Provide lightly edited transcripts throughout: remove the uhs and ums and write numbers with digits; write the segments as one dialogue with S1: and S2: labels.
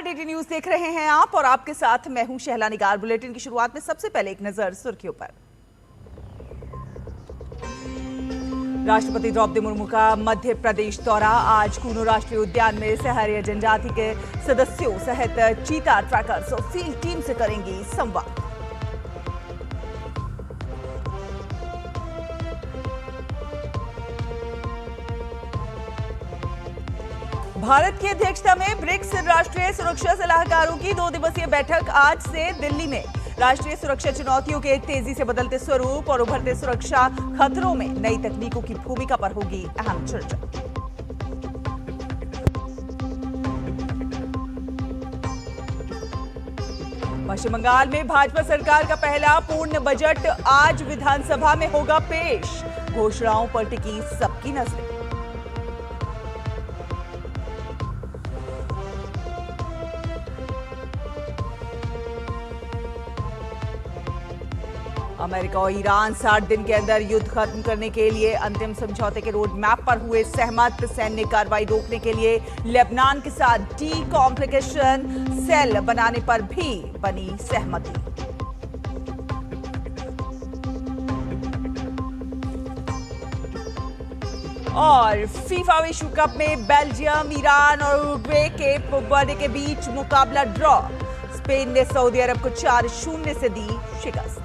S1: DD news देख रहे हैं आप और आपके साथ मैं हूं शहला निगार। बुलेटिन की शुरुआत में सबसे पहले एक नजर सुर्खियों पर। राष्ट्रपति द्रौपदी मुर्मू का मध्य प्रदेश दौरा। आज कूनो राष्ट्रीय उद्यान में सहरिया जनजाति के सदस्यों सहित चीता ट्रैकर्स और फील्ड टीम से करेंगी संवाद। भारत की अध्यक्षता में ब्रिक्स राष्ट्रीय सुरक्षा सलाहकारों की 2 दिवसीय बैठक आज से दिल्ली में। राष्ट्रीय सुरक्षा चुनौतियों के तेजी से बदलते स्वरूप और उभरते सुरक्षा खतरों में नई तकनीकों की भूमिका पर होगी अहम चर्चा। पश्चिम बंगाल में भाजपा सरकार का पहला पूर्ण बजट आज विधानसभा में होगा पेश। घोषणाओं पर टिकी सबकी नजरें। अमेरिका और ईरान 60 दिन के अंदर युद्ध खत्म करने के लिए अंतिम समझौते के रोड मैप पर हुए सहमत। सैन्य कार्रवाई रोकने के लिए लेबनान के साथ डी-कॉम्प्लिकेशन सेल बनाने पर भी बनी सहमति। और फीफा विश्व कप में बेल्जियम, ईरान और उरुग्वे के बर्डे के बीच मुकाबला ड्रॉ। स्पेन ने सऊदी अरब को 4-0 से दी शिकस्त।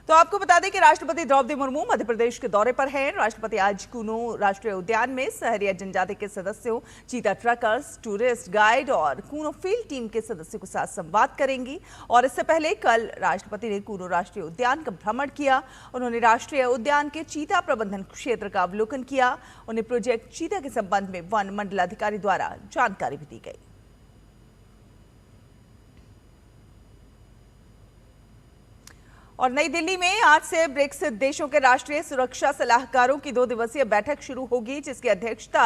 S1: तो आपको बता दें कि राष्ट्रपति द्रौपदी मुर्मू मध्य प्रदेश के दौरे पर हैं। राष्ट्रपति आज कूनो राष्ट्रीय उद्यान में सहरिया जनजाति के सदस्यों, चीता ट्रैकर्स, टूरिस्ट गाइड और कूनो फील्ड टीम के सदस्यों के साथ संवाद करेंगी। और इससे पहले कल राष्ट्रपति ने कूनो राष्ट्रीय उद्यान का भ्रमण किया। उन्होंने राष्ट्रीय उद्यान के चीता प्रबंधन क्षेत्र का अवलोकन किया। उन्हें प्रोजेक्ट चीता के संबंध में वन मंडलाधिकारी द्वारा जानकारी भी दी गई। और नई दिल्ली में आज से ब्रिक्स देशों के राष्ट्रीय सुरक्षा सलाहकारों की 2 दिवसीय बैठक शुरू होगी, जिसकी अध्यक्षता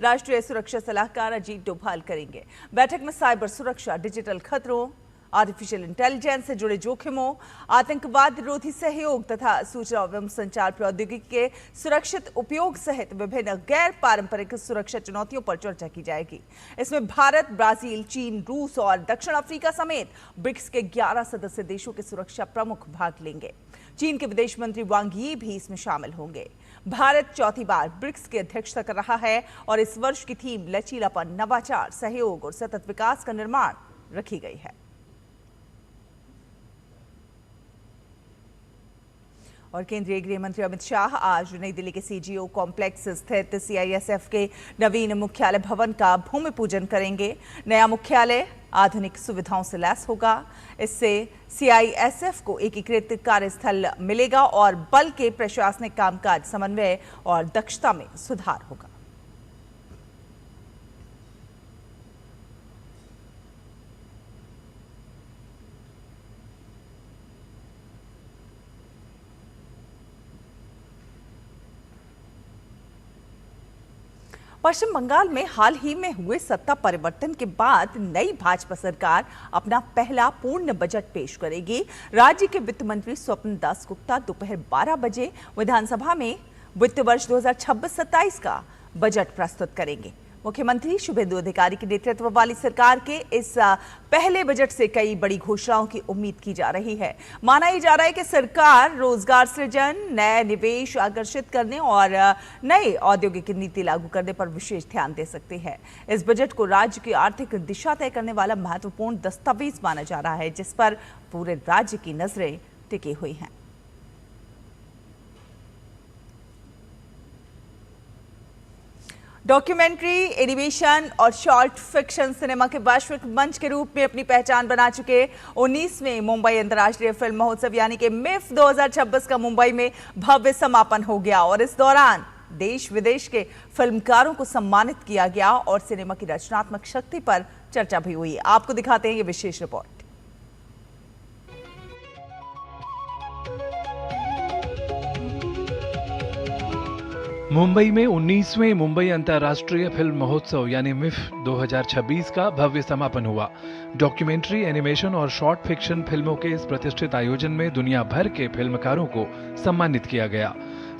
S1: राष्ट्रीय सुरक्षा सलाहकार अजीत डोभाल करेंगे। बैठक में साइबर सुरक्षा, डिजिटल खतरों, आर्टिफिशियल इंटेलिजेंस से जुड़े जोखिमों, आतंकवाद विरोधी सहयोग तथा सूचना एवं संचार प्रौद्योगिकी के सुरक्षित उपयोग सहित विभिन्न गैर पारंपरिक सुरक्षा चुनौतियों पर चर्चा की जाएगी। इसमें भारत, ब्राजील, चीन, रूस और दक्षिण अफ्रीका समेत ब्रिक्स के 11 सदस्य देशों के सुरक्षा प्रमुख भाग लेंगे। चीन के विदेश मंत्री वांग यी भी इसमें शामिल होंगे। भारत चौथी बार ब्रिक्स की अध्यक्षता कर रहा है और इस वर्ष की थीम लचीलापन, नवाचार, सहयोग और सतत विकास का निर्माण रखी गई है। और केंद्रीय गृह मंत्री अमित शाह आज नई दिल्ली के सीजीओ कॉम्प्लेक्स स्थित सीआईएसएफ के नवीन मुख्यालय भवन का भूमि पूजन करेंगे। नया मुख्यालय आधुनिक सुविधाओं से लैस होगा। इससे सीआईएसएफ को एकीकृत कार्यस्थल मिलेगा और बल के प्रशासनिक कामकाज, समन्वय और दक्षता में सुधार होगा। पश्चिम बंगाल में हाल ही में हुए सत्ता परिवर्तन के बाद नई भाजपा सरकार अपना पहला पूर्ण बजट पेश करेगी। राज्य के वित्त मंत्री स्वप्न दास गुप्ता दोपहर 12 बजे विधानसभा में वित्त वर्ष 2026-27 का बजट प्रस्तुत करेंगे। मुख्यमंत्री शुभेंदु अधिकारी के नेतृत्व वाली सरकार के इस पहले बजट से कई बड़ी घोषणाओं की उम्मीद की जा रही है। माना ही जा रहा है कि सरकार रोजगार सृजन, नए निवेश आकर्षित करने और नई औद्योगिक नीति लागू करने पर विशेष ध्यान दे सकती है। इस बजट को राज्य की आर्थिक दिशा तय करने वाला महत्वपूर्ण दस्तावेज माना जा रहा है, जिस पर पूरे राज्य की नजरें टिकी हुई हैं। डॉक्यूमेंट्री, एनिमेशन और शॉर्ट फिक्शन सिनेमा के वैश्विक मंच के रूप में अपनी पहचान बना चुके 19वें मुंबई अंतर्राष्ट्रीय फिल्म महोत्सव यानी कि मिफ 2026 का मुंबई में भव्य समापन हो गया। और इस दौरान देश विदेश के फिल्मकारों को सम्मानित किया गया और सिनेमा की रचनात्मक शक्ति पर चर्चा भी हुई। आपको दिखाते हैं ये विशेष रिपोर्ट।
S2: मुंबई में 19वें मुंबई अंतर्राष्ट्रीय फिल्म महोत्सव यानी मिफ 2026 का भव्य समापन हुआ। डॉक्यूमेंट्री, एनिमेशन और शॉर्ट फिक्शन फिल्मों के इस प्रतिष्ठित आयोजन में दुनिया भर के फिल्मकारों को सम्मानित किया गया।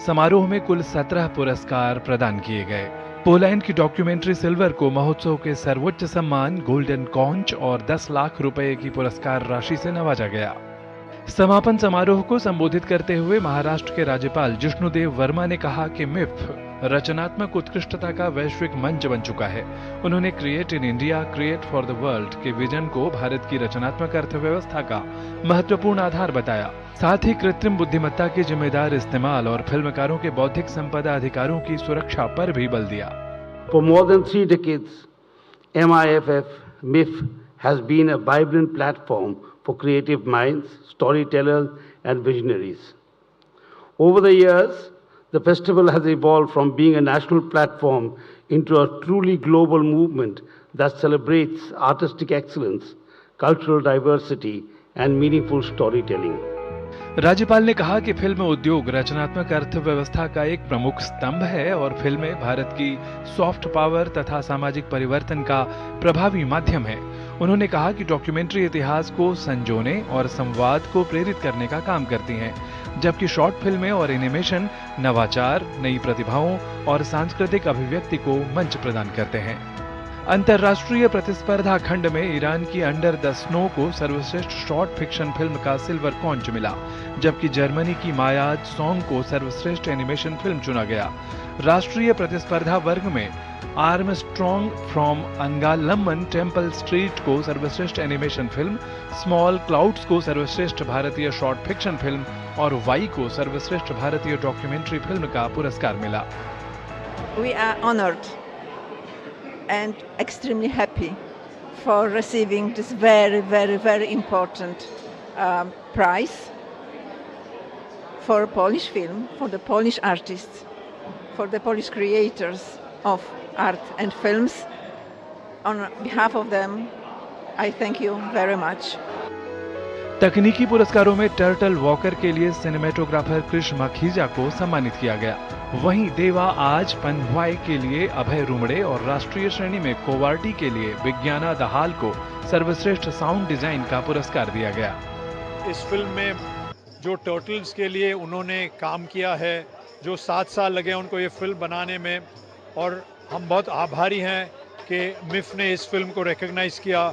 S2: समारोह में कुल 17 पुरस्कार प्रदान किए गए। पोलैंड की डॉक्यूमेंट्री सिल्वर को महोत्सव के सर्वोच्च सम्मान गोल्डन कॉन्च और 10 लाख रुपए की पुरस्कार राशि से नवाजा गया। समापन समारोह को संबोधित करते हुए महाराष्ट्र के राज्यपाल जिष्णुदेव वर्मा ने कहा कि मिफ रचनात्मक उत्कृष्टता का वैश्विक मंच बन चुका है। उन्होंने create in India, create for the world के विजन को भारत की रचनात्मक अर्थव्यवस्था का महत्वपूर्ण आधार बताया। साथ ही कृत्रिम बुद्धिमत्ता के जिम्मेदार इस्तेमाल और फिल्मकारों के बौद्धिक संपदा अधिकारों की सुरक्षा पर भी बल दिया।
S3: For more than 3 decades, MIF has been a vibrant platform for creative minds, storytellers, and visionaries. Over the years, the festival has evolved from being a national platform into a truly global movement that celebrates artistic excellence, cultural diversity, and meaningful storytelling.
S2: राज्यपाल ने कहा कि film उद्योग रचनात्मक अर्थव्यवस्था का एक प्रमुख स्तंभ है और फिल्में भारत की सॉफ्ट पावर तथा सामाजिक परिवर्तन का प्रभावी माध्यम है। उन्होंने कहा कि डॉक्यूमेंट्री इतिहास को संजोने और संवाद को प्रेरित करने का काम करती हैं, जबकि शॉर्ट फिल्में और एनिमेशन नवाचार, नई प्रतिभाओं और सांस्कृतिक अभिव्यक्ति को मंच प्रदान करते हैं। अंतर्राष्ट्रीय प्रतिस्पर्धा खंड में ईरान की अंडर द स्नो को सर्वश्रेष्ठ शॉर्ट फिक्शन फिल्म का सिल्वर कॉन्च मिला, जबकि जर्मनी की मायाज सॉन्ग को सर्वश्रेष्ठ एनिमेशन फिल्म चुना गया। राष्ट्रीय प्रतिस्पर्धा वर्ग में आर्मस्ट्रॉन्ग फ्रॉम अंगालम्मन टेम्पल स्ट्रीट को सर्वश्रेष्ठ एनिमेशन फिल्म, स्मॉल क्लाउड्स को सर्वश्रेष्ठ भारतीय शॉर्ट फिक्शन फिल्म और वाई को सर्वश्रेष्ठ भारतीय डॉक्यूमेंट्री फिल्म का पुरस्कार मिला।
S4: We are honored and extremely happy for receiving this very, very, very important prize for Polish film, for the Polish artists, for the Polish creators of art and films. On behalf of them, I thank you very much.
S2: तकनीकी पुरस्कारों में turtle walker के लिए cinematographer कृष मखीजा को सम्मानित किया गया। वहीं देवा आज पनवाई के लिए अभय रुमड़े और राष्ट्रीय श्रेणी में कोवार्टी के लिए विज्ञाना दहाल को सर्वश्रेष्ठ साउंड डिजाइन का पुरस्कार दिया गया।
S5: इस फिल्म में जो टर्टल्स के लिए उन्होंने काम किया है, जो 7 साल लगे उनको ये फिल्म बनाने में, और हम बहुत आभारी हैं कि मिफ ने इस फिल्म को रिकॉग्नाइज किया।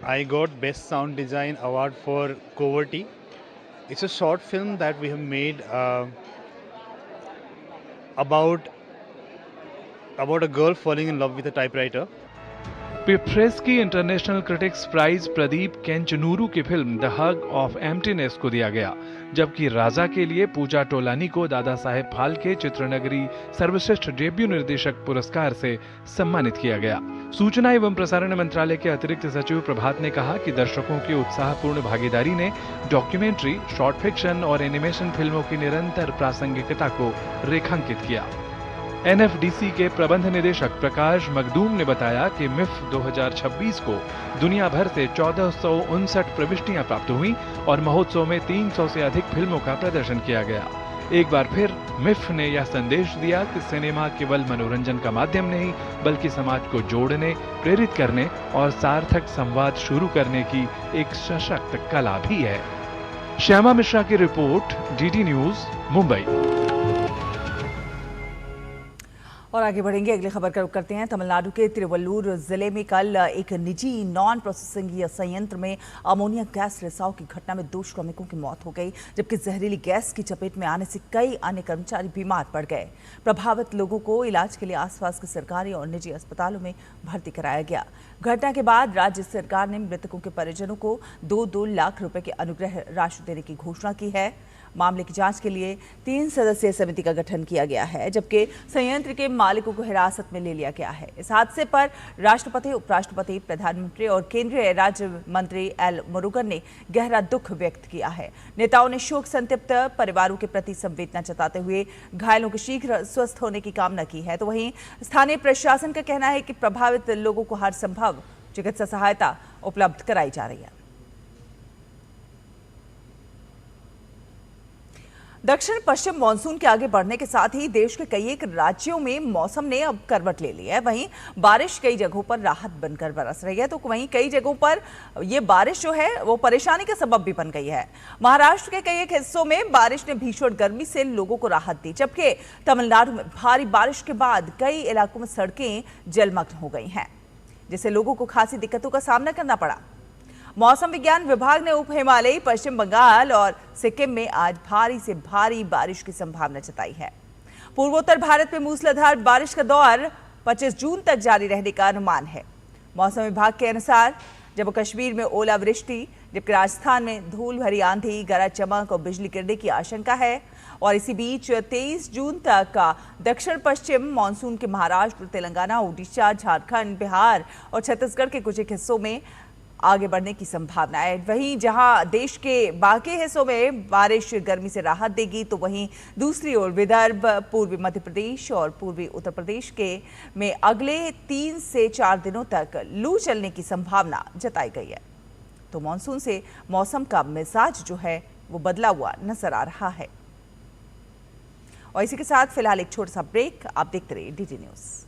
S6: I got Best Sound Design Award for Coverty. It's a short film that we have made about a girl falling in love with a typewriter.
S2: Press की इंटरनेशनल क्रिटिक्स प्राइज प्रदीप केंचनूरू की film the hug of emptiness को दिया गया, जबकि राजा के लिए पूजा टोलानी को दादा साहेब फाल्के चित्रनगरी सर्वश्रेष्ठ डेब्यू निर्देशक पुरस्कार से सम्मानित किया गया। सूचना एवं प्रसारण मंत्रालय के अतिरिक्त सचिव प्रभात ने कहा कि दर्शकों की उत्साहपूर्ण भागीदारी ने डॉक्यूमेंट्री, शॉर्ट फिक्शन और एनिमेशन फिल्मों की निरंतर प्रासंगिकता को रेखांकित किया। एनएफडीसी के प्रबंध निदेशक प्रकाश मखदूम ने बताया कि मिफ 2026 को दुनिया भर से 1459 प्रविष्टियां प्राप्त हुई और महोत्सव में 300 से अधिक फिल्मों का प्रदर्शन किया गया। एक बार फिर मिफ ने यह संदेश दिया कि सिनेमा केवल मनोरंजन का माध्यम नहीं, बल्कि समाज को जोड़ने, प्रेरित करने और सार्थक संवाद शुरू करने की एक सशक्त कला भी है। श्यामा मिश्रा की रिपोर्ट, डीडी न्यूज, मुंबई।
S1: और आगे बढ़ेंगे, अगली खबर का रुख करते हैं। तमिलनाडु के तिरुवल्लूर जिले में कल एक निजी नॉन प्रोसेसिंग संयंत्र में अमोनिया गैस रिसाव की घटना में 2 श्रमिकों की मौत हो गई, जबकि जहरीली गैस की चपेट में आने से कई अन्य कर्मचारी बीमार पड़ गए। प्रभावित लोगों को इलाज के लिए आसपास के सरकारी और निजी अस्पतालों में भर्ती कराया गया। घटना के बाद राज्य सरकार ने मृतकों के परिजनों को 2-2 लाख रुपए की अनुग्रह राशि देने की घोषणा की है। मामले की जांच के लिए 3 सदस्यीय समिति का गठन किया गया है, जबकि संयंत्र के मालिकों को हिरासत में ले लिया गया है। इस हादसे पर राष्ट्रपति, उपराष्ट्रपति, प्रधानमंत्री और केंद्रीय राज्य मंत्री एल मुरुगन ने गहरा दुख व्यक्त किया है। नेताओं ने शोक संतप्त परिवारों के प्रति संवेदना जताते हुए घायलों के शीघ्र स्वस्थ होने की कामना की है। तो वहीं स्थानीय प्रशासन का कहना है कि प्रभावित लोगों को हर संभव चिकित्सा सहायता उपलब्ध कराई जा रही है। दक्षिण पश्चिम मानसून के आगे बढ़ने के साथ ही देश के कई एक राज्यों में मौसम ने अब करवट ले ली है। वहीं बारिश कई जगहों पर राहत बनकर बरस रही है, तो वहीं कई जगहों पर ये बारिश जो है वो परेशानी का सबब भी बन गई है। महाराष्ट्र के कई एक हिस्सों में बारिश ने भीषण गर्मी से लोगों को राहत दी, जबकि तमिलनाडु में भारी बारिश के बाद कई इलाकों में सड़कें जलमग्न हो गई हैं, जिससे लोगों को खासी दिक्कतों का सामना करना पड़ा। मौसम विज्ञान विभाग ने उप हिमालयी पश्चिम बंगाल और सिक्किम में आज भारी से भारी बारिश की संभावना जताई है। पूर्वोत्तर भारत में मूसलाधार बारिश का दौर 25 जून तक जारी रहने का अनुमान है। मौसम विभाग के अनुसार जम्मू कश्मीर में ओलावृष्टि, जबकि राजस्थान में धूल भरी आंधी, गरज चमक और बिजली गिरने की आशंका है। और इसी बीच 23 जून तक दक्षिण पश्चिम मानसून के महाराष्ट्र, तेलंगाना, ओडिशा, झारखंड, बिहार और छत्तीसगढ़ के कुछ एक हिस्सों में आगे बढ़ने की संभावना है। वहीं जहां देश के बाकी हिस्सों में बारिश गर्मी से राहत देगी, तो वहीं दूसरी ओर विदर्भ, पूर्वी मध्य प्रदेश और पूर्वी उत्तर प्रदेश के में अगले 3 से 4 दिनों तक लू चलने की संभावना जताई गई है। तो मानसून से मौसम का मिजाज जो है वो बदला हुआ नजर आ रहा है। और इसी के साथ फिलहाल एक छोटा सा ब्रेक। आप देखते रहिए डीडी न्यूज।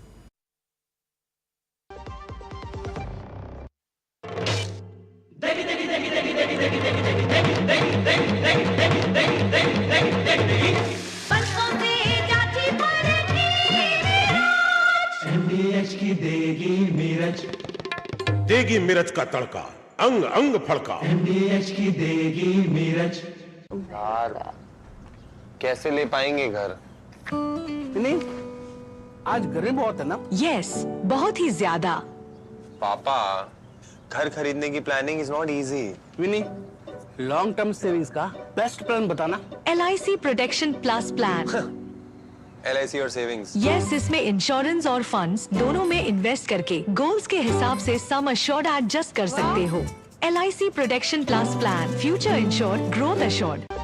S7: देगी मिर्च का तड़का, अंग अंग फड़का।
S8: MDH की देगी मिर्च।
S9: यार कैसे ले पाएंगे घर?
S3: नहीं, आज गर्मी बहुत है ना?
S10: यस, बहुत ही ज्यादा।
S9: पापा, घर खरीदने की प्लानिंग इज नॉट इजी।
S3: विनी, लॉन्ग टर्म सेविंग्स का बेस्ट प्लान बताना।
S10: LIC protection plus plan.
S9: LIC और सेविंग्स।
S10: यस, इसमें इंश्योरेंस और फंड्स दोनों में इन्वेस्ट करके गोल्स के हिसाब से सम अश्योर्ड एडजस्ट कर सकते हो। LIC protection plus plan, future insured, growth assured.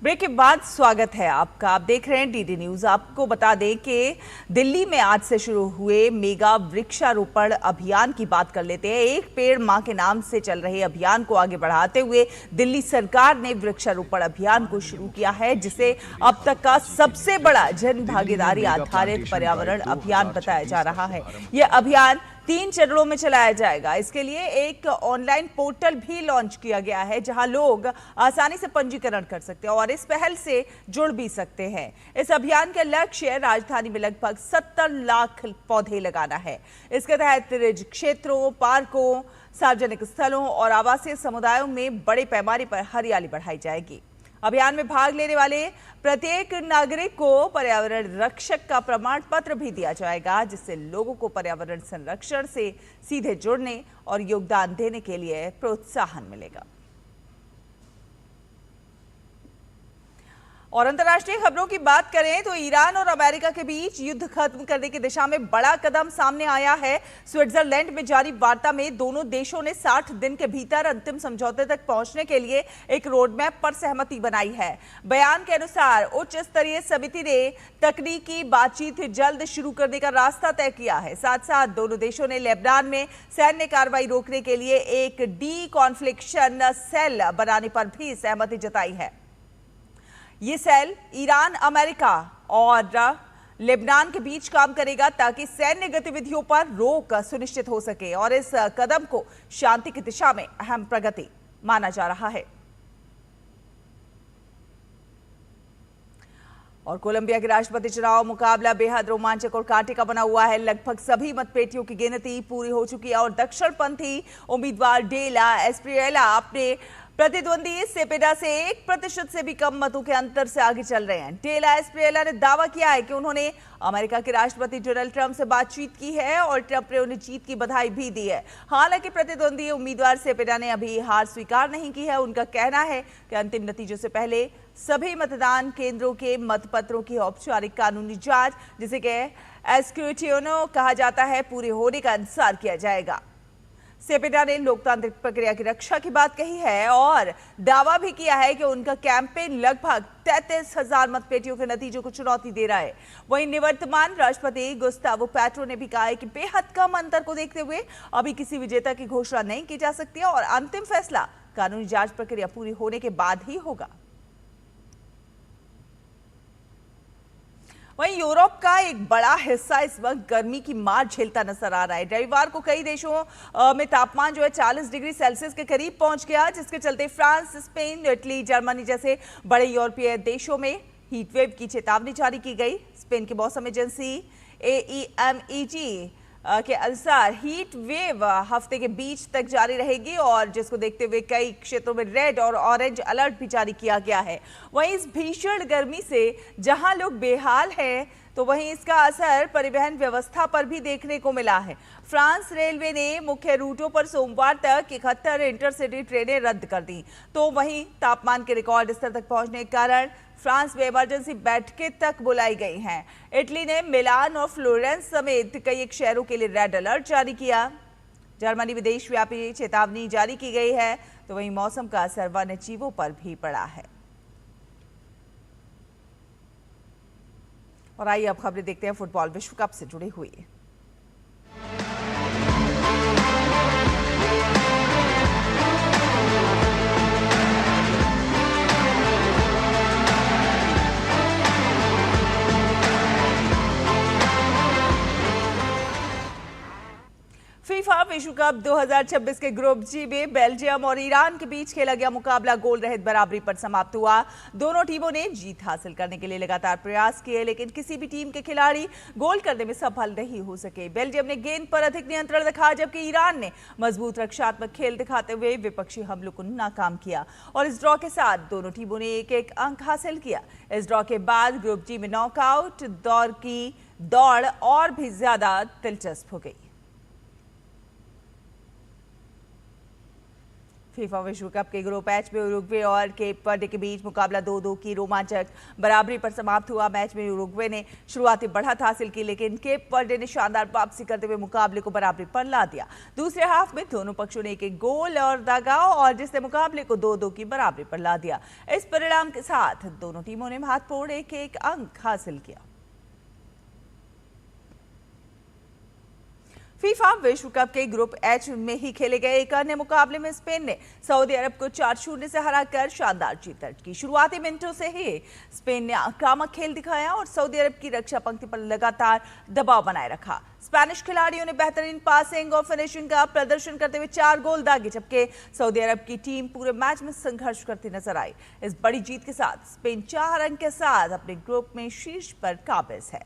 S1: Break के बाद स्वागत है आपका। आप देख रहे हैं डीडी न्यूज। आपको बता दें कि दिल्ली में आज से शुरू हुए मेगा वृक्षारोपण अभियान की बात कर लेते हैं। एक पेड़ मां के नाम से चल रहे अभियान को आगे बढ़ाते हुए दिल्ली सरकार ने वृक्षारोपण अभियान को शुरू किया है, जिसे अब तक का सबसे बड़ा जन भागीदारी आधारित पर्यावरण अभियान बताया जा रहा है। यह अभियान 3 चरणों में चलाया जाएगा। इसके लिए एक ऑनलाइन पोर्टल भी लॉन्च किया गया है, जहां लोग आसानी से पंजीकरण कर सकते हैं और इस पहल से जुड़ भी सकते हैं। इस अभियान का लक्ष्य राजधानी में लगभग 70 लाख पौधे लगाना है। इसके तहत निजी क्षेत्रों, पार्कों, सार्वजनिक स्थलों और आवासीय समुदायों में बड़े पैमाने पर हरियाली बढ़ाई जाएगी। अभियान में भाग लेने वाले प्रत्येक नागरिक को पर्यावरण रक्षक का प्रमाण पत्र भी दिया जाएगा, जिससे लोगों को पर्यावरण संरक्षण से सीधे जुड़ने और योगदान देने के लिए प्रोत्साहन मिलेगा। और अंतर्राष्ट्रीय खबरों की बात करें तो ईरान और अमेरिका के बीच युद्ध खत्म करने की दिशा में बड़ा कदम सामने आया है। स्विट्जरलैंड में जारी वार्ता में दोनों देशों ने 60 दिन के भीतर अंतिम समझौते तक पहुंचने के लिए एक रोडमैप पर सहमति बनाई है। बयान के अनुसार उच्च स्तरीय समिति ने तकनीकी बातचीत जल्द शुरू करने का रास्ता तय किया है। साथ साथ दोनों देशों ने लेबनान में सैन्य कार्रवाई रोकने के लिए एक डी कॉन्फ्लिक्शन सेल बनाने पर भी सहमति जताई है। ये सेल ईरान, अमेरिका और लेबनान के बीच काम करेगा ताकि सैन्य गतिविधियों पर रोक सुनिश्चित हो सके और इस कदम को शांति की दिशा में अहम प्रगति माना जा रहा है। और कोलंबिया के राष्ट्रपति चुनाव मुकाबला बेहद रोमांचक और कांटे का बना हुआ है। लगभग सभी मतपेटियों की गिनती पूरी हो चुकी है और दक्षिणपंथी उम्मीदवार डेला एस्प्रिएला अपने प्रतिद्वंदी सेपेडा से 1% से भी कम मतों के अंतर से आगे चल रहे हैं। डेला एस्प्रिएला ने दावा किया है कि उन्होंने अमेरिका के राष्ट्रपति डोनाल्ड ट्रंप से बातचीत की है और ट्रंप ने उन्हें जीत की बधाई भी दी है। हालांकि प्रतिद्वंदी उम्मीदवार सेपेडा ने अभी हार स्वीकार नहीं की है। उनका कहना है कि अंतिम नतीजों से पहले सभी मतदान केंद्रों के मतपत्रों की औपचारिक कानूनी जांच, जिसे कि एस्क्रूटिनो कहा जाता है, पूरे होने का इंतजार किया जाएगा। सेपेडा ने लोकतांत्रिक प्रक्रिया की रक्षा की बात कही है और दावा भी किया है कि उनका कैंपेन लगभग 33,000 मतपेटियों के नतीजों को चुनौती दे रहा है। वहीं निवर्तमान राष्ट्रपति गुस्तावो पेट्रो ने भी कहा है कि बेहद कम अंतर को देखते हुए अभी किसी विजेता की घोषणा नहीं की जा सकती और अंतिम फैसला कानूनी जांच प्रक्रिया पूरी होने के बाद ही होगा। वहीं यूरोप का एक बड़ा हिस्सा इस वक्त गर्मी की मार झेलता नजर आ रहा है। रविवार को कई देशों में तापमान जो है 40 डिग्री सेल्सियस के करीब पहुंच गया, जिसके चलते फ्रांस, स्पेन, इटली, जर्मनी जैसे बड़े यूरोपीय देशों में हीटवेव की चेतावनी जारी की गई। स्पेन की मौसम एजेंसी AEMET के अनुसार हीट वेव हफ्ते के बीच तक जारी रहेगी और जिसको देखते हुए कई क्षेत्रों में रेड और ऑरेंज अलर्ट भी जारी किया गया है। वहीं इस भीषण गर्मी से जहां लोग बेहाल हैं, तो वहीं इसका असर परिवहन व्यवस्था पर भी देखने को मिला है। फ्रांस रेलवे ने मुख्य रूटों पर सोमवार तक 71 इंटरसिटी ट्रेनें रद्द कर दी। तो वहीं तापमान के रिकॉर्ड स्तर तक पहुंचने के कारण फ्रांस में इमरजेंसी बैठकें तक बुलाई गई हैं। इटली ने मिलान और फ्लोरेंस समेत कई एक शहरों के लिए रेड अलर्ट जारी किया। जर्मनी में देशव्यापी चेतावनी जारी की गई है। तो वहीं मौसम का असर वन्य जीवों पर भी पड़ा है। और आइए अब खबरें देखते हैं फुटबॉल विश्व कप से जुड़ी हुई। फीफा विश्व कप 2026 के ग्रुप जी में बेल्जियम और ईरान के बीच खेला गया मुकाबला गोल रहित बराबरी पर समाप्त हुआ। दोनों टीमों ने जीत हासिल करने के लिए लगातार प्रयास किए, लेकिन किसी भी टीम के खिलाड़ी गोल करने में सफल नहीं हो सके। बेल्जियम ने गेंद पर अधिक नियंत्रण दिखाया, जबकि ईरान ने मजबूत रक्षात्मक खेल दिखाते हुए विपक्षी हमलों को नाकाम किया और इस ड्रॉ के साथ दोनों टीमों ने एक एक अंक हासिल किया। इस ड्रॉ के बाद ग्रुप जी में नॉकआउट दौर की दौड़ और भी ज्यादा दिलचस्प हो गई। फीफा विश्व कप के ग्रुप मैच में उरुग्वे और केप वर्डे के बीच मुकाबला 2-2 की रोमांचक बराबरी पर समाप्त हुआ। मैच में उरुग्वे ने शुरुआती बढ़त हासिल की, लेकिन केप वर्डे ने शानदार वापसी करते हुए मुकाबले को बराबरी पर ला दिया। दूसरे हाफ में दोनों पक्षों ने एक गोल और दागा और जिसने मुकाबले को 2-2 की बराबरी पर ला दिया। इस परिणाम के साथ दोनों टीमों ने महत्वपूर्ण एक अंक हासिल किया। फीफा विश्व कप के ग्रुप एच में ही खेले गए एक अन्य मुकाबले में स्पेन ने सऊदी अरब को 4-0 से हराकर शानदार जीत दर्ज की। शुरुआती मिनटों से ही स्पेन ने आक्रामक खेल दिखाया और सऊदी अरब की रक्षा पंक्ति पर लगातार दबाव बनाए रखा। स्पेनिश खिलाड़ियों ने बेहतरीन पासिंग और फिनिशिंग का प्रदर्शन करते हुए 4 गोल दागे, जबकि सऊदी अरब की टीम पूरे मैच में संघर्ष करती नजर आई। इस बड़ी जीत के साथ स्पेन 4 अंक के साथ अपने ग्रुप में शीर्ष पर काबिज है।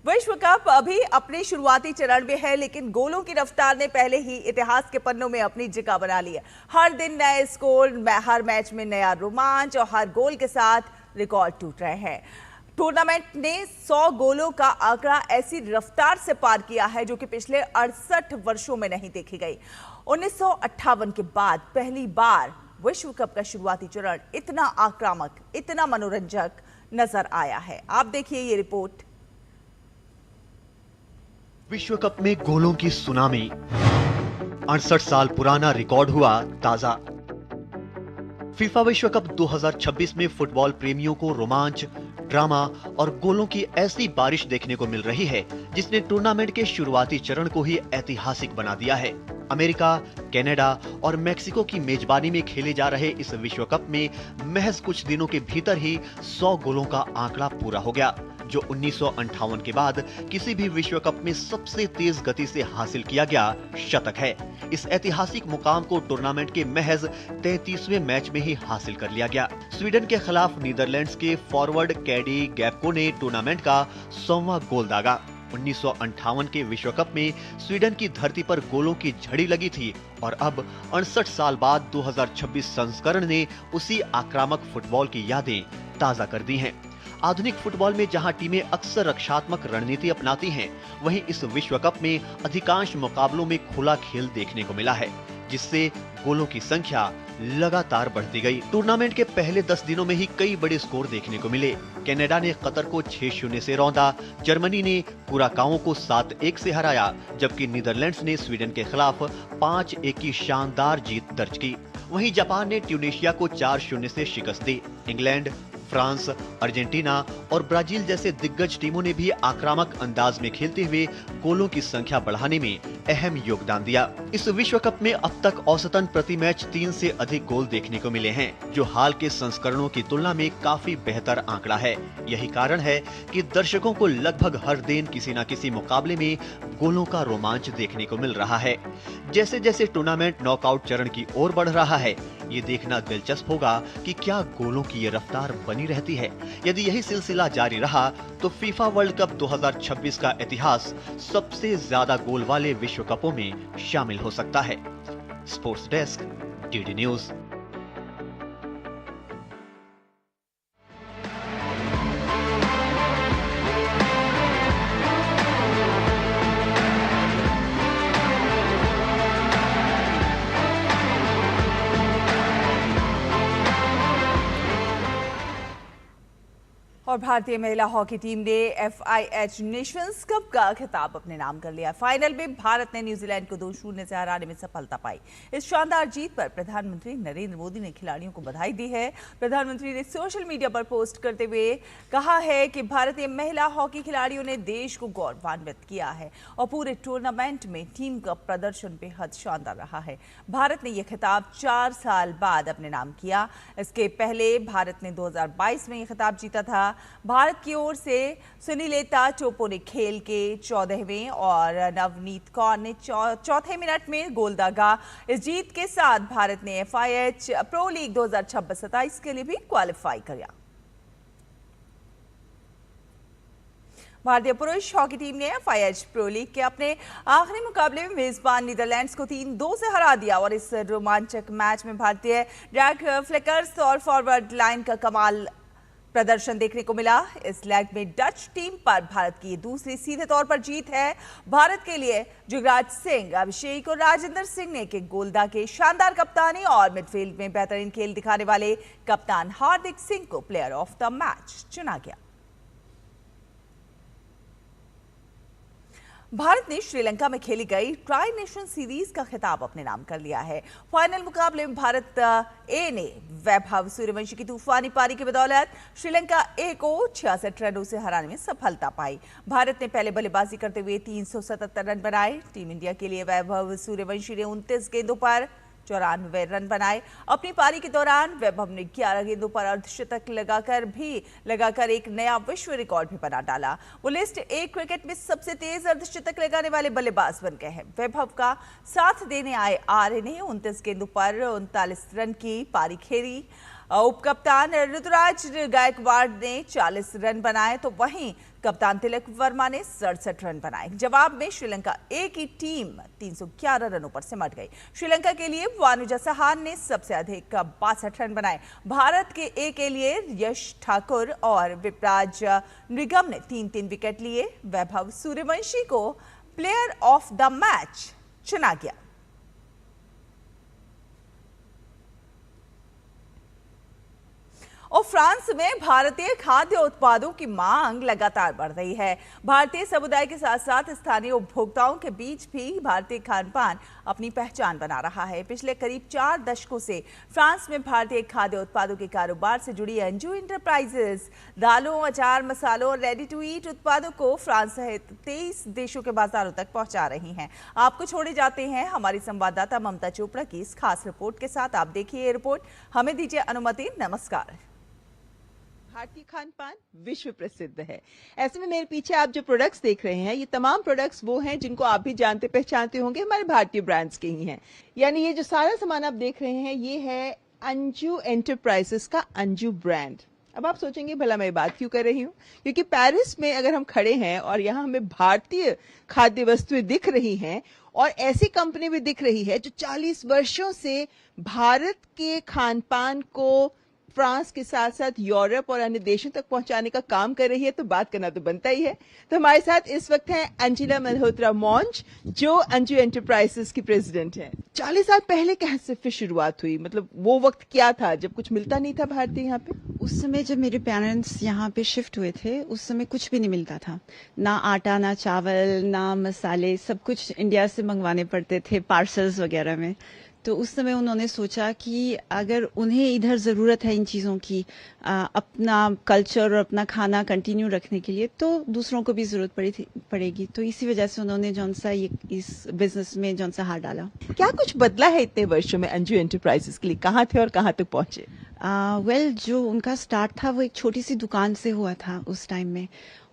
S1: विश्व कप अभी अपने शुरुआती चरण में है, लेकिन गोलों की रफ्तार ने पहले ही इतिहास के पन्नों में अपनी जगह बना ली है। हर दिन नए स्कोर, हर मैच में नया रोमांच और हर गोल के साथ रिकॉर्ड टूट रहे हैं। टूर्नामेंट ने 100 गोलों का आंकड़ा ऐसी रफ्तार से पार किया है जो कि पिछले 68 वर्षों में नहीं देखी गई। 1958 के बाद पहली बार विश्व कप का शुरुआती चरण इतना आक्रामक, इतना मनोरंजक नजर आया है। आप देखिए ये रिपोर्ट।
S11: विश्व कप में गोलों की सुनामी, 68 साल पुराना रिकॉर्ड हुआ ताजा। फीफा विश्व कप 2026 में फुटबॉल प्रेमियों को रोमांच, ड्रामा और गोलों की ऐसी बारिश देखने को मिल रही है जिसने टूर्नामेंट के शुरुआती चरण को ही ऐतिहासिक बना दिया है। अमेरिका, कनाडा और मेक्सिको की मेजबानी में खेले जा रहे इस विश्व कप में महज कुछ दिनों के भीतर ही 100 गोलों का आंकड़ा पूरा हो गया, जो 1958 के बाद किसी भी विश्व कप में सबसे तेज गति से हासिल किया गया शतक है। इस ऐतिहासिक मुकाम को टूर्नामेंट के महज 33वें मैच में ही हासिल कर लिया गया। स्वीडन के खिलाफ नीदरलैंड्स के फॉरवर्ड कैडी गैप्को ने टूर्नामेंट का 100वां गोल दागा। 1958 के विश्व कप में स्वीडन की धरती पर गोलों की झड़ी लगी थी और अब 68 साल बाद 2026 संस्करण ने उसी आक्रामक फुटबॉल की यादें ताजा कर दी हैं। आधुनिक फुटबॉल में जहां टीमें अक्सर रक्षात्मक रणनीति अपनाती हैं, वहीं इस विश्व कप में अधिकांश मुकाबलों में खुला खेल देखने को मिला है, जिससे गोलों की संख्या लगातार बढ़ती गई। टूर्नामेंट के पहले 10 दिनों में ही कई बड़े स्कोर देखने को मिले। कनाडा ने कतर को 6-0 से रौंदा, जर्मनी ने कुराकाओ को 7-1 से हराया, जबकि नीदरलैंड्स ने स्वीडन के खिलाफ 5-1 की शानदार जीत दर्ज की। वहीं जापान ने ट्यूनीशिया को 4-0 से शिकस्त दी। इंग्लैंड, फ्रांस, अर्जेंटीना और ब्राजील जैसे दिग्गज टीमों ने भी आक्रामक अंदाज में खेलते हुए गोलों की संख्या बढ़ाने में अहम योगदान दिया। इस विश्व कप में अब तक औसतन प्रति मैच 3 से अधिक गोल देखने को मिले हैं, जो हाल के संस्करणों की तुलना में काफी बेहतर आंकड़ा है। यही कारण है कि दर्शकों को लगभग हर दिन किसी न किसी मुकाबले में गोलों का रोमांच देखने को मिल रहा है। जैसे जैसे टूर्नामेंट नॉकआउट चरण की ओर बढ़ रहा है, ये देखना दिलचस्प होगा कि क्या गोलों की ये रफ्तार बनी रहती है। यदि यही सिलसिला जारी रहा तो फीफा वर्ल्ड कप 2026 का इतिहास सबसे ज्यादा गोल वाले विश्व कपों में शामिल हो सकता है। Sports desk, DD news.
S1: और भारतीय महिला हॉकी टीम ने FIH नेशंस कप का खिताब अपने नाम कर लिया। फाइनल में भारत ने न्यूजीलैंड को 2-0 से हराने में सफलता पाई। इस शानदार जीत पर प्रधानमंत्री नरेंद्र मोदी ने खिलाड़ियों को बधाई दी है। प्रधानमंत्री ने सोशल मीडिया पर पोस्ट करते हुए कहा है कि भारतीय महिला हॉकी खिलाड़ियों ने देश को गौरवान्वित किया है और पूरे टूर्नामेंट में टीम का प्रदर्शन बेहद शानदार रहा है। भारत ने यह खिताब 4 साल बाद अपने नाम किया। इसके पहले भारत ने 2022 में यह खिताब जीता था। भारत की ओर से सुनीलेता टोपो ने खेल के 14वें और नवनीत कौर ने चौथे मिनट में गोल दागा। इस जीत के साथ भारत ने FIH प्रो लीग 2026-27 के लिए भी क्वालिफाई किया। भारतीय पुरुष हॉकी टीम ने FIH प्रो लीग के अपने आखिरी मुकाबले में मेजबान नीदरलैंड्स को 3-2 से हरा दिया और इस रोमांचक मैच में भारतीय ड्रैग फ्लिकर्स और फॉरवर्ड लाइन का कमाल प्रदर्शन देखने को मिला। इस लेग में डच टीम पर भारत की दूसरी सीधे तौर पर जीत है। भारत के लिए जुगराज सिंह, अभिषेक और राजेंद्र सिंह ने एक गोल दागे। शानदार कप्तानी और मिडफील्ड में बेहतरीन खेल दिखाने वाले कप्तान हार्दिक सिंह को प्लेयर ऑफ द मैच चुना गया। भारत ने श्रीलंका में खेली गई ट्राई नेशन सीरीज का खिताब अपने नाम कर लिया है। फाइनल मुकाबले में भारत ए ने वैभव सूर्यवंशी की तूफानी पारी की बदौलत श्रीलंका ए को 66 रनों से हराने में सफलता पाई। भारत ने पहले बल्लेबाजी करते हुए 377 रन बनाए। टीम इंडिया के लिए वैभव सूर्यवंशी ने 29 गेंदों पर 94 रन बनाए। अपनी पारी के दौरान वैभव ने 11 गेंदों पर अर्धशतक लगाकर एक नया विश्व रिकॉर्ड भी बना डाला। वो लिस्ट ए क्रिकेट में सबसे तेज अर्धशतक लगाने वाले बल्लेबाज बन गए हैं। वैभव का साथ देने आए आर्य ने 29 गेंदों पर 39 रन की पारी खेली। उपकप्तान ऋतुराज गायकवाड़ ने 40 रन बनाए तो वहीं कप्तान तिलक वर्मा ने 67 रन बनाए। जवाब में श्रीलंका ए की टीम 311 रनों पर सिमट गई। श्रीलंका के लिए वानुजा सहान ने सबसे अधिक 62 रन बनाए। भारत के ए के लिए यश ठाकुर और विपराज निगम ने 3-3 विकेट लिए। वैभव सूर्यवंशी को प्लेयर ऑफ द मैच चुना गया। और फ्रांस में भारतीय खाद्य उत्पादों की मांग लगातार बढ़ रही है। भारतीय समुदाय के साथ साथ स्थानीय उपभोक्ताओं के बीच भी भारतीय खान पान अपनी पहचान बना रहा है। पिछले करीब 4 दशकों से फ्रांस में भारतीय खाद्य उत्पादों के कारोबार से जुड़ी अंजू एंटरप्राइजेस दालों, अचार, मसालों और रेडी टू ईट उत्पादों को फ्रांस सहित 23 देशों के बाजारों तक पहुंचा रही हैं। आपको छोड़े जाते हैं हमारी संवाददाता ममता चोपड़ा की इस खास रिपोर्ट के साथ। आप देखिए ये रिपोर्ट। हमें दीजिए अनुमति। नमस्कार।
S12: भारतीय खान पान विश्व प्रसिद्ध है। ऐसे में मेरे पीछे आप जो प्रोडक्ट्स देख रहे हैं, ये तमाम प्रोडक्ट्स वो हैं जिनको आप भी जानते पहचानते होंगे, हमारे भारतीय ब्रांड्स के ही हैं। यानी ये जो सारा सामान आप देख रहे हैं, ये है अंजू एंटरप्राइजेस का अंजू ब्रांड। अब आप सोचेंगे भला मैं बात क्यों कर रही हूँ, क्योंकि पेरिस में अगर हम खड़े हैं और यहाँ हमें भारतीय खाद्य वस्तुएं दिख रही हैं और ऐसी कंपनी भी दिख रही है जो 40 वर्षों से भारत के खान पान को फ्रांस के साथ साथ यूरोप और अन्य देशों तक पहुंचाने का काम कर रही है, तो बात करना तो बनता ही है। तो हमारे साथ इस वक्त हैं अंजिला मल्होत्रा मौंज, जो अंजू एंटरप्राइजेस की प्रेसिडेंट हैं। 40 साल पहले कहाँ से फिर शुरुआत हुई, मतलब वो वक्त क्या था जब कुछ मिलता नहीं था भारतीय यहाँ पे?
S13: उस समय जब मेरे पेरेंट्स यहाँ पे शिफ्ट हुए थे, उस समय कुछ भी नहीं मिलता था। ना आटा, ना चावल, ना मसाले, सब कुछ इंडिया से मंगवाने पड़ते थे पार्सल्स वगैरह में। तो उस समय उन्होंने सोचा कि अगर उन्हें इधर ज़रूरत है इन चीज़ों की अपना कल्चर और अपना खाना कंटिन्यू रखने के लिए, तो दूसरों को भी ज़रूरत पड़ेगी। तो इसी वजह से उन्होंने जौन सा ये इस बिजनेस में जौन सा हाथ डाला।
S12: क्या कुछ बदला है इतने वर्षों में अंजू एंटरप्राइजेस के लिए? कहाँ थे और कहाँ तक पहुंचे?
S13: वेल, जो उनका स्टार्ट था वो एक छोटी सी दुकान से हुआ था उस टाइम में,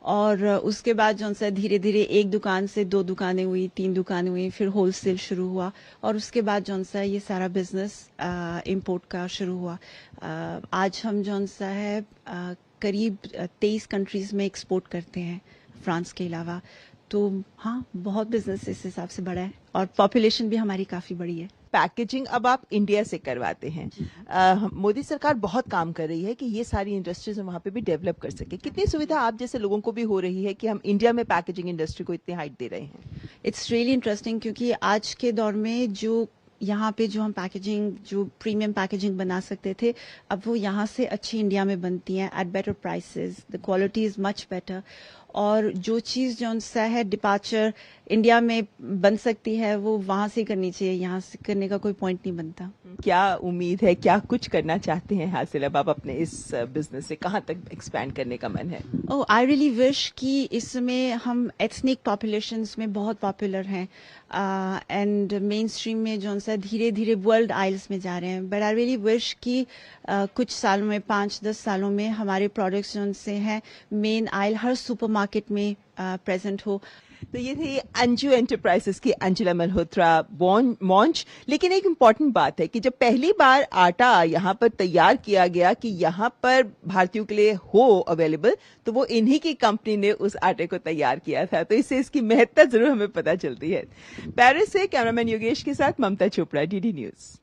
S13: और उसके बाद जौन सा धीरे धीरे एक दुकान से 2 दुकानें हुई, 3 दुकानें हुई, फिर होलसेल शुरू हुआ, और उसके बाद जौन सा ये सारा बिजनेस इंपोर्ट का शुरू हुआ। आज हम जौन सा है करीब 23 कंट्रीज में एक्सपोर्ट करते हैं फ्रांस के अलावा। तो हाँ, बहुत बिजनेस इस हिसाब से बड़ा है, और पॉपुलेशन भी हमारी काफ़ी बड़ी है।
S12: पैकेजिंग अब आप इंडिया से करवाते हैं। मोदी सरकार बहुत काम कर रही है कि ये सारी इंडस्ट्रीज वहाँ पे भी डेवलप कर सके। कितनी सुविधा आप जैसे लोगों को भी हो रही है कि हम इंडिया में पैकेजिंग इंडस्ट्री को इतनी हाइट दे रहे हैं?
S13: इट्स रियली इंटरेस्टिंग, क्योंकि आज के दौर में जो यहाँ पे जो हम पैकेजिंग, जो प्रीमियम पैकेजिंग बना सकते थे, अब वो यहाँ से अच्छी इंडिया में बनती हैं at better prices, the quality is much better. और जो चीज़ जो सा है डिपार्चर इंडिया में बन सकती है वो वहाँ से करनी चाहिए, यहाँ से करने का कोई पॉइंट नहीं बनता।
S12: क्या उम्मीद है, क्या कुछ करना चाहते हैं हासिल अब आप अपने इस बिजनेस से? कहाँ तक एक्सपैंड करने का मन है?
S13: ओह, आई रियली विश कि इसमें हम एथनिक पॉपुलेशंस में बहुत पॉपुलर हैं, एंड मेन स्ट्रीम में जो सा धीरे धीरे वर्ल्ड आइल्स में जा रहे हैं। बट आई रियली विश कि कुछ सालों में, 5-10 सालों में हमारे प्रोडक्ट्स जो से हैं मेन आइल हर सुपरमार्केट में प्रेजेंट हो।
S12: तो ये थी अंजू एंटरप्राइजेस की अंजुला मल्होत्रा मॉन्च। लेकिन एक इम्पॉर्टेंट बात है कि जब पहली बार आटा यहाँ पर तैयार किया गया कि यहाँ पर भारतीयों के लिए हो अवेलेबल, तो वो इन्हीं की कंपनी ने उस आटे को तैयार किया था। तो इससे इसकी महत्ता जरूर हमें पता चलती है। पेरिस से कैमरामैन योगेश के साथ ममता चोपड़ा, डीडी न्यूज।